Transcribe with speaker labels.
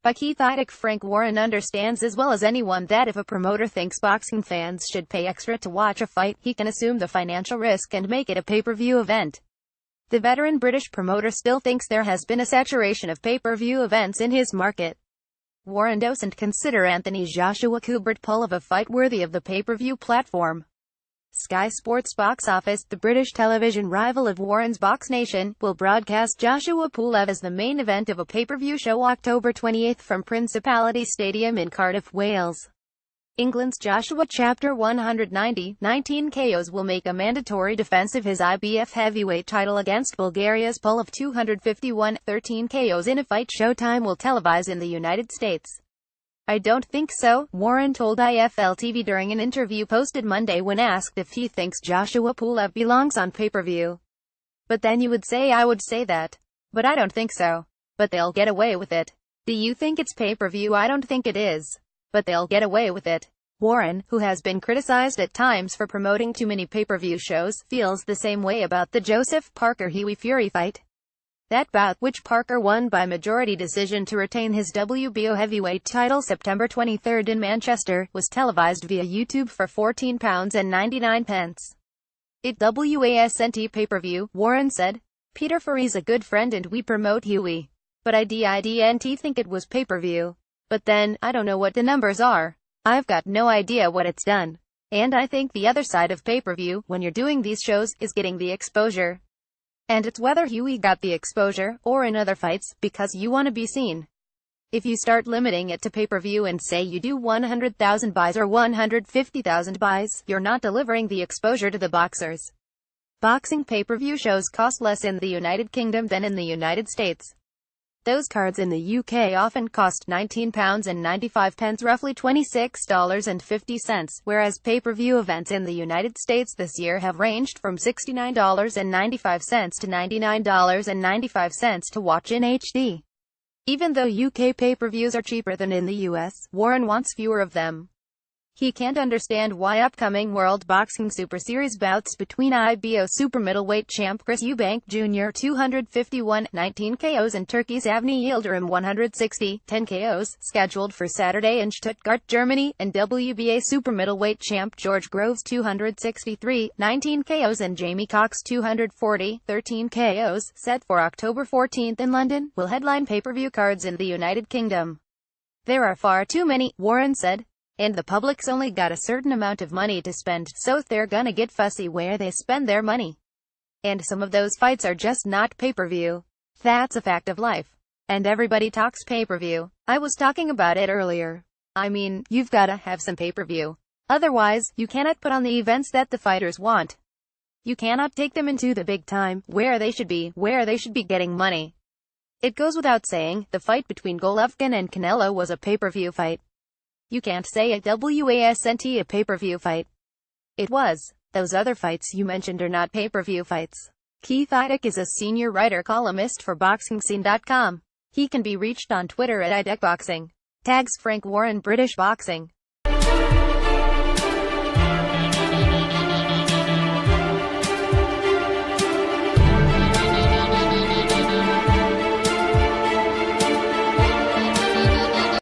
Speaker 1: By Keith Idec Frank Warren understands as well as anyone that if a promoter thinks boxing fans should pay extra to watch a fight, he can assume the financial risk and make it a pay-per-view event. The veteran British promoter still thinks there has been a saturation of pay-per-view events in his market. Warren doesn't consider Anthony Joshua-Pulev a fight worthy of the pay-per-view platform. Sky Sports Box Office, the British television rival of Warren's Box Nation, will broadcast Joshua-Pulev as the main event of a pay-per-view show October 28 from Principality Stadium in Cardiff, Wales. England's Joshua Chapter 190, 19 KOs will make a mandatory defense of his IBF heavyweight title against Bulgaria's Pulev 251, 13 KOs in a fight Showtime will televise in the United States. I don't think so, Warren told IFL TV during an interview posted Monday when asked if he thinks Joshua-Pulev belongs on pay-per-view. But then you would say I would say that. But I don't think so. But they'll get away with it. Do you think it's pay-per-view? I don't think it is. But they'll get away with it. Warren, who has been criticized at times for promoting too many pay-per-view shows, feels the same way about the Joseph Parker-Hughie Fury fight. That bout, which Parker won by majority decision to retain his WBO heavyweight title September 23 in Manchester, was televised via YouTube for £14.99. It wasn't pay-per-view, Warren said. Peter Fury's a good friend and we promote Hughie. But I didn't think it was pay-per-view. But then, I don't know what the numbers are. I've got no idea what it's done. And I think the other side of pay-per-view, when you're doing these shows, is getting the exposure. And it's whether Hughie got the exposure, or in other fights, because you want to be seen. If you start limiting it to pay-per-view and say you do 100,000 buys or 150,000 buys, you're not delivering the exposure to the boxers. Boxing pay-per-view shows cost less in the United Kingdom than in the United States. Those cards in the UK often cost £19.95, roughly $26.50, whereas pay-per-view events in the United States this year have ranged from $69.95 to $99.95 to watch in HD. Even though UK pay-per-views are cheaper than in the US, Warren wants fewer of them. He can't understand why upcoming World Boxing Super Series bouts between IBO super middleweight champ Chris Eubank Jr. 251, 19 KOs and Turkey's Avni Yildirim 160, 10 KOs, scheduled for Saturday in Stuttgart, Germany, and WBA super middleweight champ George Groves 263, 19 KOs and Jamie Cox 240, 13 KOs, set for October 14 in London, will headline pay-per-view cards in the United Kingdom. There are far too many, Warren said. And the public's only got a certain amount of money to spend, so they're gonna get fussy where they spend their money. And some of those fights are just not pay-per-view. That's a fact of life. And everybody talks pay-per-view. I was talking about it earlier. I mean, you've gotta have some pay-per-view. Otherwise, you cannot put on the events that the fighters want. You cannot take them into the big time, where they should be getting money. It goes without saying, the fight between Golovkin and Canelo was a pay-per-view fight. You can't say it wasn't a pay-per-view fight. It was. Those other fights you mentioned are not pay-per-view fights. Keith Idec is a senior writer-columnist for BoxingScene.com. He can be reached on Twitter at IdecBoxing. Tags Frank Warren British Boxing.